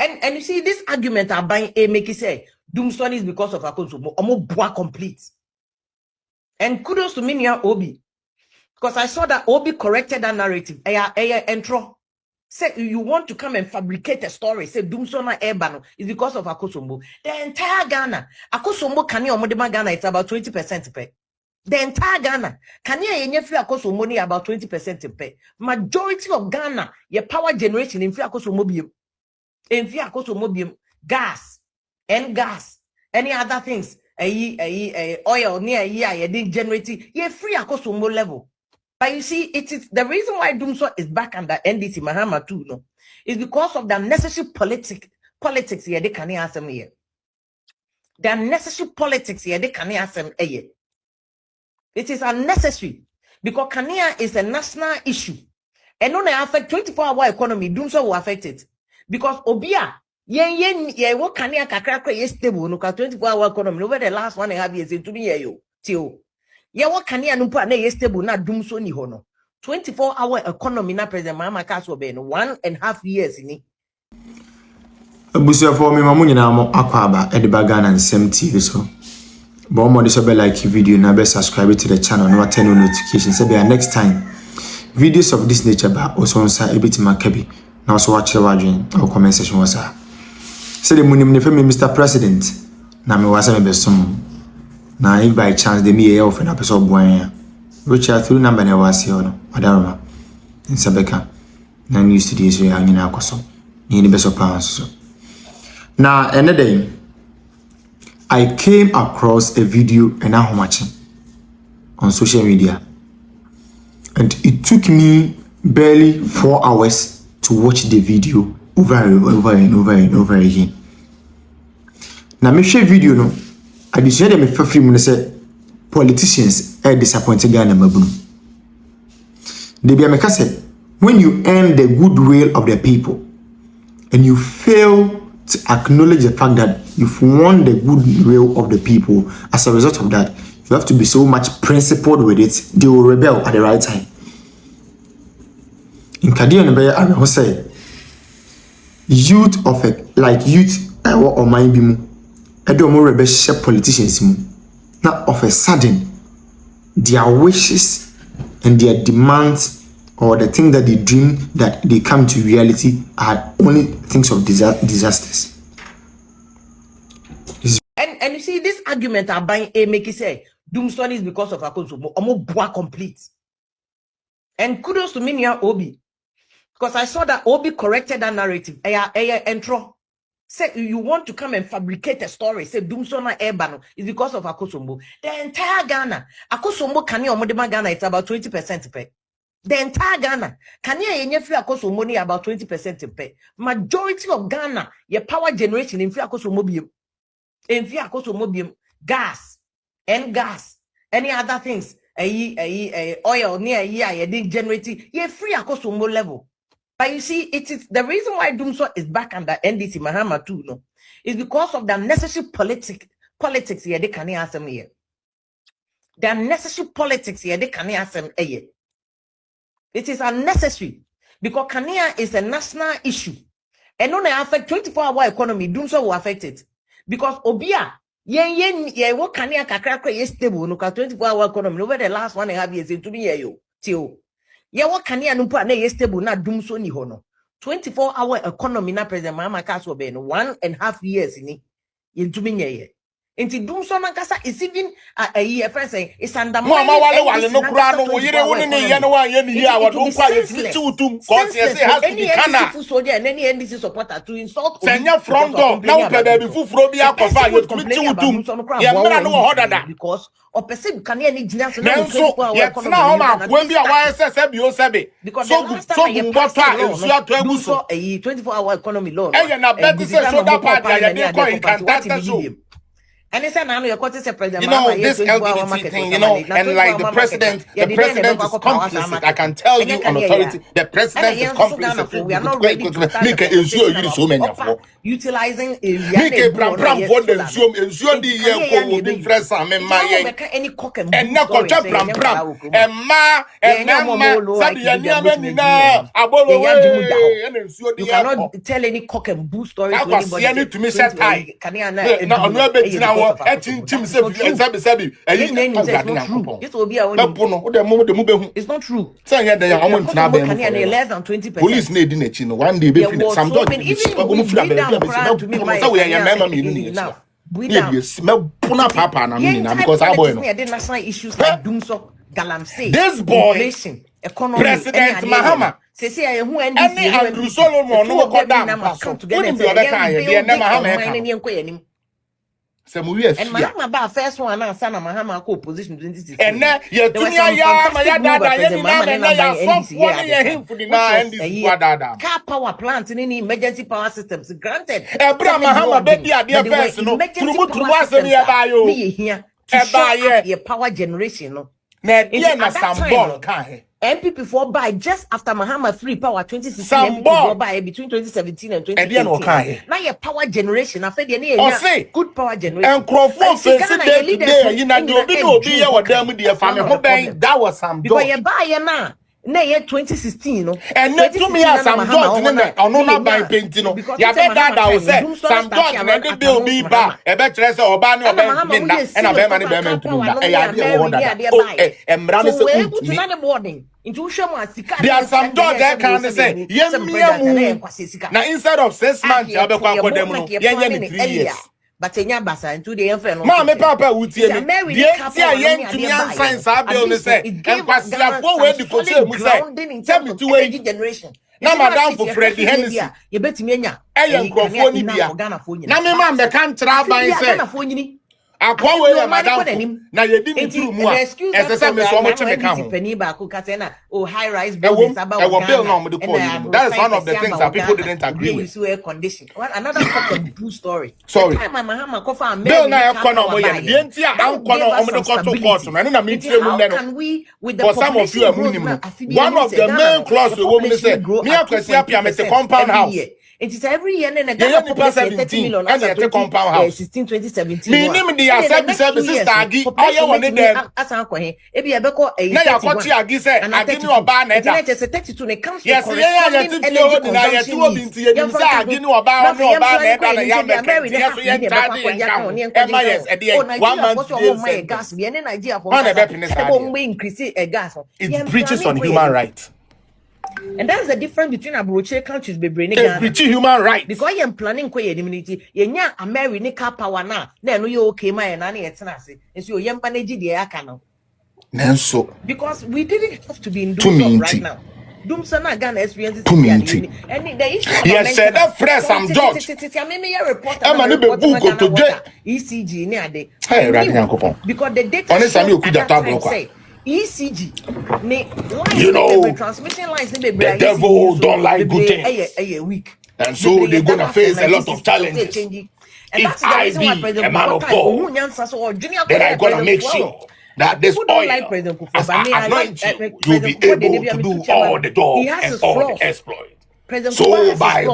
And you see this argument are buying a make it say Dumsor is because of Akosumo omo boa complete. And kudos to Minya Obi. Because I saw that Obi corrected that narrative. Entro. Say you want to come and fabricate a story. Say Dumsor na Ebano is because of Akosombo. The entire Ghana, Akosombo Kani Omodema Ghana, it's about 20% pay. The entire Ghana, Kani Yenyefi Akosombo ni about 20% pay. Majority of Ghana, your power generation in Akosombo bium. In Akosombo bium, gas, and gas, any other things, oil near ye didn't generate ye free Akosombo level. But you see, it is the reason why Dumsor is back under NDC Mahama too, no, is because of the necessary politics here. They can't answer me here. The unnecessary politics here. They can't answer here. It is unnecessary because Kania is a national issue, and only affect 24-hour economy. Dumsor will affect it because Obia what Kania kakra is stable. No, 24-hour economy over the last 1.5 years into me yo till. Yeah, what can you numpa na stable na Dumsor ni hono 24-hour economy na president Mahama Kaso be no 1.5 years ni abusia for me mamu nyina mo akwaba ediba Ghana nsem TV so but mo de so be like video na be subscribe to the channel na turn on notifications say be next time videos of this nature ba osonsa ebitima kabi na so watch the wadwen or comment section wasa say the munim ne femi Mr. President na me wasa me be som. Now, if by chance they may offer a person boy, which are through number never was here, whatever. In Sabeka, none used to this way hanging out so. Near the best of pounds. Now, another day, I came across a video and I'm watching on social media, and it took me barely 4 hours to watch the video over and over again. Now, me share video no. I decided me for free say politicians are disappointed Ghana mabunu. They be make say when you earn the goodwill of the people and you fail to acknowledge the fact that you've won the goodwill of the people, as a result of that, you have to be so much principled with it, they will rebel at the right time. In Kadia Nebe, I will say youth of it, like youth or mind bimu. More rebellious politicians now of a sudden their wishes and their demands or the thing that they dream that they come to reality are only things of disasters. And you see this argument are buying a make it say Dumsor is because of Akosumo omo boa complete. And kudos to Minya Obi because I saw that Obi corrected that narrative. Entro. Say you want to come and fabricate a story. Say Dumsor na Ebano is because of Akosombo. The entire Ghana, Akosombo Kani Omodema Ghana, it's about 20% pay. The entire Ghana, Kani Yenyefi Akosombo ni about 20% pay. Majority of Ghana, your power generation in Akosombo bium. In Akosombo bium, gas, and gas, any other things, oil near ye didn't generate ye free Akosombo level. But you see, it is the reason why Dumsor is back under NDC Mahama too, no, is because of the necessary politics here. They can't answer me here. The unnecessary politics here. They can't answer me here. It is unnecessary because Kania is a national issue, and only affect 24-hour economy. Dumsor will affect it because Obia what Kania kakra is stable. No, 24-hour economy over the last 1.5 years into me yo till. Yeah, what can you numpa na stable na Dumsor ni hono 24-hour economy na president Mahama Kaso be no 1.5 years ni into me ye. Into Dumsor na kasa is even a year friend saying it's under mama wale no kura no wo yire woni ne ye no wa ye ni here wa don kwa ye tutum cause you say has to be kana full soldier and any NDC supporter to insult Senya from door now pe da bi fufuro bi akofa ye tutum ye mra no ho dada because or person can any gina so na so ye tena ho ma kwa bi a wa se bi o se be so bu boto a ensu ato aguso 24-hour economy law e ye na bet say shoulder pad ya ye dey call in kantata so And it's an annual quarter president. You know, this LGBT thing, you know, and like the president is complicit. I can tell you on authority, the president is complicit. We are not ready to start the conversation so many of utilizing Make pram for the ensure the year will be fresh and my any cock and not pram and ma and you cannot tell any cock and bull story to anybody. To me, set high. It's not true. Less than 20%. Police need in one day. Some dog because I national issues like Dumsor, Galamsey, this boy, inflation, economy, President Mahama. Any Andrew Solomon no go down. Come together and say, and Mahama ba first one na sana Mahama ko opposition 2016. And now you car power plant in emergency power systems granted. Mahama be there first no your power generation no. Na symbol kan MPP for buy just after Mahama free power 2016 MPP buy between 2017 and 2018. Now your power generation after the good power generation. And Crawford face today you know be what them the family that was some because you buy now. Na year 2016 no and not to me as some dot no na buy painting no ya be that will say some dot na the bill be ba e be kire say oba ni oba ni na and oba man be man to na e ya dey wonder emra ni say to na the morning into hwem asika there are some dot that can say yem na instead of 6 months ya be kwa kodem no yen 3 years. But enya basa into the enfre no ma me papa wutie me die tia yen tumi ansan sa bill ni say enkwasiafo we di ko say mu say me to we generation na madam for Freddy Hennessy ye betimi enya enkrofo ni bia na me ma me kan tra ban say akwa we ya madam na ye di ni turu mu a ese me so mo cheme ka ho penny ba ko kata na high rise buildings about bill no mo de call you that is one of the things that people didn't agree with air condition another fucking blue story sorry Mahama ko fa bill na economy ye de ntia an kono o mo de ko to court no na me tire mu no for some of you amunim no one of the main clause we woman say me akwasi apia me compound house. It is every year and a population 30 million and a compound house. 2017. Minimum the services tagi. I want it there. As Uncle, maybe a beco a Agi said, and I give you a ban. It's a 32 and it comes yes, it breaches on human rights. And that's the difference between abroad countries be bringing human rights. Because you're planning quite immunity, you're a married car power now. Then you okay, my and any eternity. And so you're managing the acano. So because we didn't have to be in Dumsor right now. Dumsor na Ghana experiences and the issue. Yes, said that fresh some George. ECG near day. Because the data say ECG, you know, transmission lines, the devil don't like good things. A week. And so they're gonna face a lot of challenges. If I be a man of God, then I'm gonna make sure that this oil, as I anoint you, you'll be able to do all the job and all the exploit. So by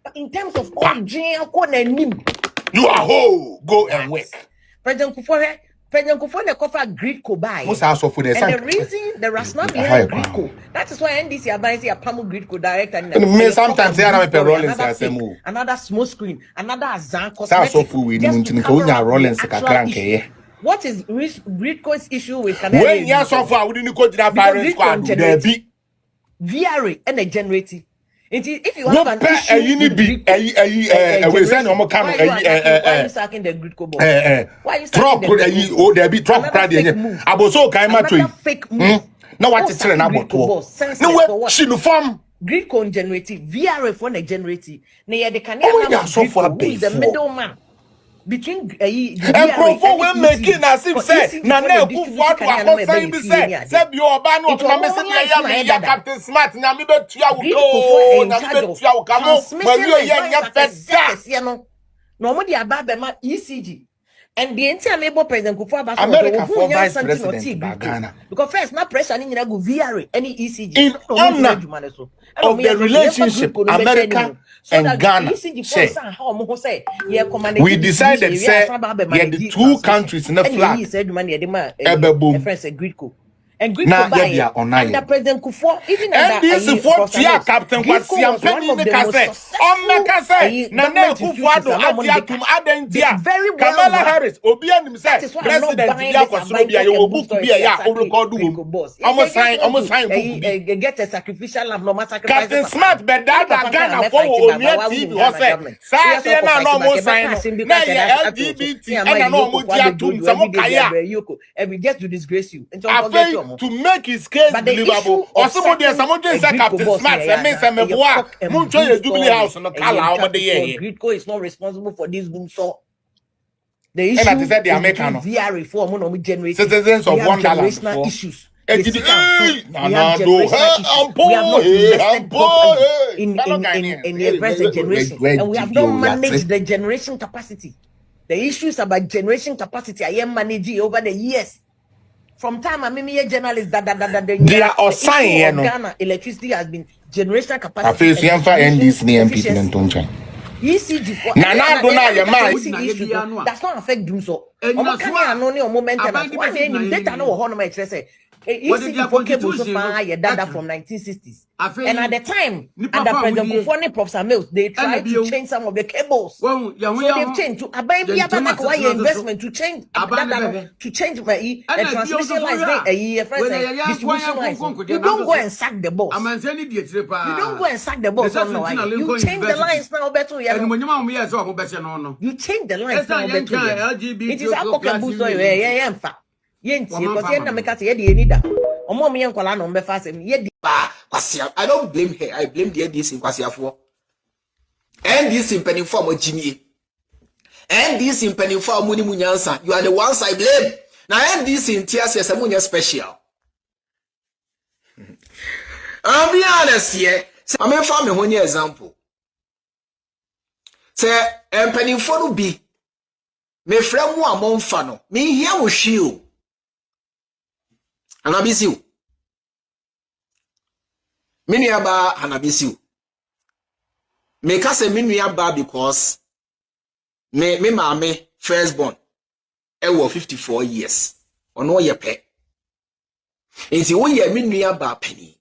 but in terms of all you are whole, go and work. President Kufore cover grid co buy. And the reason, the rationale behind grid co, that is why NDC are buying a Pamu grid co direct and sometimes they are rolling another small screen, another Azan what is grid co's issue with when you so far we didn't go to that virus squad there be VRA and a generative. If you have an issue, we send why are you sacking the grid cobalt? Why are you sacking there be truck crowd aboso kaima tree fake move. Now what is trend about no she no form grid con generative VRA for the generative na the canal the middleman between and Crawford when making as if say na na Kufuor wa say be say bi oba no to me say ya Captain Smart na me betua wo ko na me betua wo ka mo ma wi ye nya feda no mo dia ba be ma ECG. And the entire labor president Kufuor America for vice president Ghana. Because first, now pressure ni go VR any ECG. In honor of the relationship America and Ghana, we decided say the two countries in the flag. And now yeah under President Kufuor, even under this what Captain Kwasi Penny Kase on Kase na Kufuor do Agyeta adentia Kamala Harris obi anim say president bia kwasoro bia ye book bia ya o record wo almost sign book get a sacrificial lamb no matter Captain Smart be that Ghana for Omia TV ho say say na no mo sign na ye LGBT and no mo dia tum some kaya and we get to disgrace you to make his case believable. Or somebody say Captain Smart and me say me boa. Muncho ye Jubilee House no kala o de ye. Gridco is not responsible for this Dumsor. The issue and that is the American VR reform no generate citizens of Wonderland issues. We have in the present generation, and we have not managed the generation capacity. The issues about generation capacity I am managing over the years. From time I'm a journalist they are assigned Ghana electricity has been generation capacity. I feel people and don't change. ECG that's not affect Dumsor. Data no data from 1960s. And at the time, under President Kufuor Prof. Mills, they tried to change some of the cables. So they've changed to investment to change data, to change the transmission lines, distribution lines. You don't go and sack the boss. You don't go and sack the boss. You change the lines now better. You change the lines now better. It is a pocket booster. I don't blame her. I blame the NDC in Kwasiafo. NDC in penny form of Jimmy. NDC in penny form Muni Munyansa. You are the ones I blame. Now NDC in tears is a Munya special. I'll be honest here. I'm a family one example. Say, and penny for be. Me friend one month fano. Me here with you. And I miss you. Many aba hanabisiu. Me kase minu aba because me mame firstborn. Ewo 54 years. Ono ye pe. Inti wo ye minu aba penny.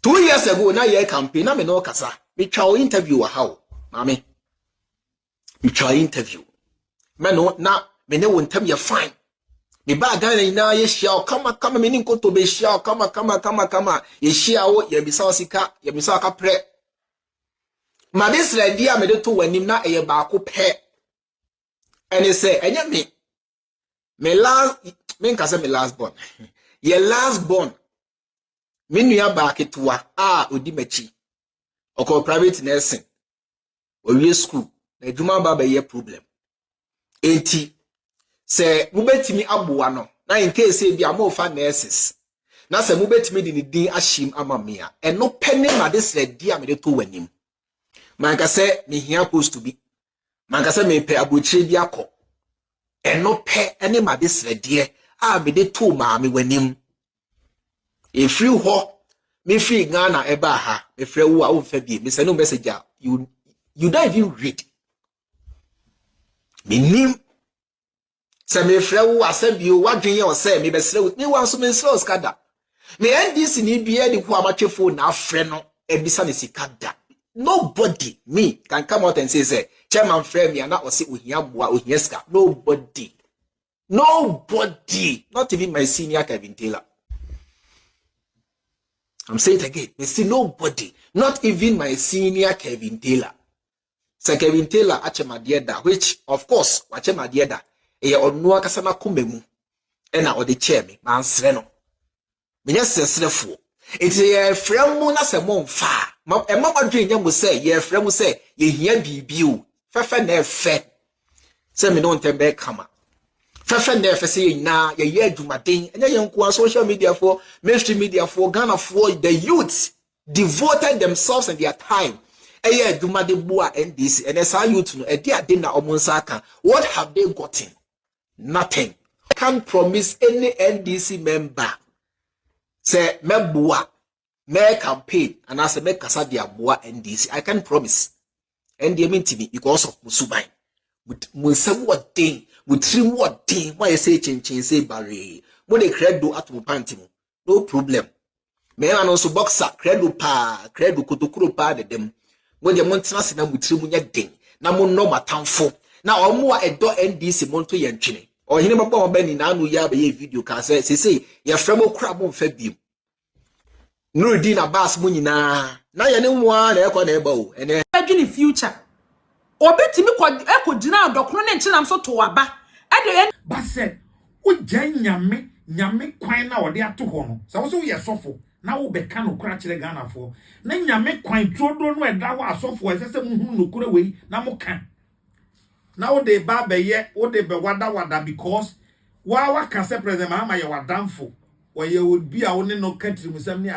2 years ago na ye campaign na me no kasa. Me twa interview how. Mame. Me twa interview. Me no na me ne wo ntem ye fine. Me ba Ghana na ye shia kama me ninko to be shia kama ye shia wo ye bisa sika ye bisa ka pre ma this ready a me de to wanim na ye ba ko pe ene say enye me last born ye last born me nua ba ketua odi machi oko private nursing o school na adwuma ba ye problem enti se mubetimi aboa no na in case e bia mo fa nurses na se mubetimi di din ashim amamia eno pene ma this ready am de to wanim manka se me hia post to be manka se me pe abochire bi akọ eno pe ene ma this ready a me de to ma me wanim e free ho me free Ghana eba ha me free wo a wo fa bi me se no message you don't even read me nim. Se me frewu asembio wadwen o se me besrewu me wan so me srewu skada me NDC ni bia di ko amatwefo na afre no ebisa ne sikada nobody me can come out and say chairman frame me na o se ohia boa ohia ska nobody not even my senior Kevin Taylor. I'm saying it again, me see nobody, not even my senior Kevin Taylor. So Kevin Taylor achema dieda, which of course achema dieda e onu akasa na komemu e na odi chair me mansre no menya sesrefo enti ye fremu na se mo mfa e mama dwen nyam se ye fremu se ye hia bibi o fefe na efe se me no ntembe kama fefe na efe se ye na ye adwumaden enya ye nko social media for mainstream media for Ghana for the youth devoted themselves and their time Eye adwuma de boa NDC and esa youth no e de ade na omonsa aka. What have they gotten? Nothing. Can't promise any NDC member say me boa me campaign and as me kasa dia boa NDC. I can't promise. NDC mean TV because of musubai. With musam what thing, with trim what thing, why say chin say barre. When they credo at mo panty no problem. Me an also boxer credo kotokuro pa de dem. When the mountain na with trim nya ding. Na mo no matamfo. Na omo a edo NDC monto ye ntwene. O hine mabba oba ni na anu ya be ye video ka say ye fremo kra mo mfa biem. Nurudi na bass mo nyina. Na ye ne moa na ekọ na eba o. Ene adwini future. Obetimi ko gina adokro ne nkyinam so to waba. Ade But said, "O nyame kwan na ode ato ho no. Sa wo so ye sofo na wo be ka no kra kire Ghana fo. Na nyame kwan todo no eda ho asofo esese muhu no kura wei na mo kan. Na wo de ba be ye, wo de be wada because wa ka se president ma ye wadamfo. Wo ye would be a woni no country musam ni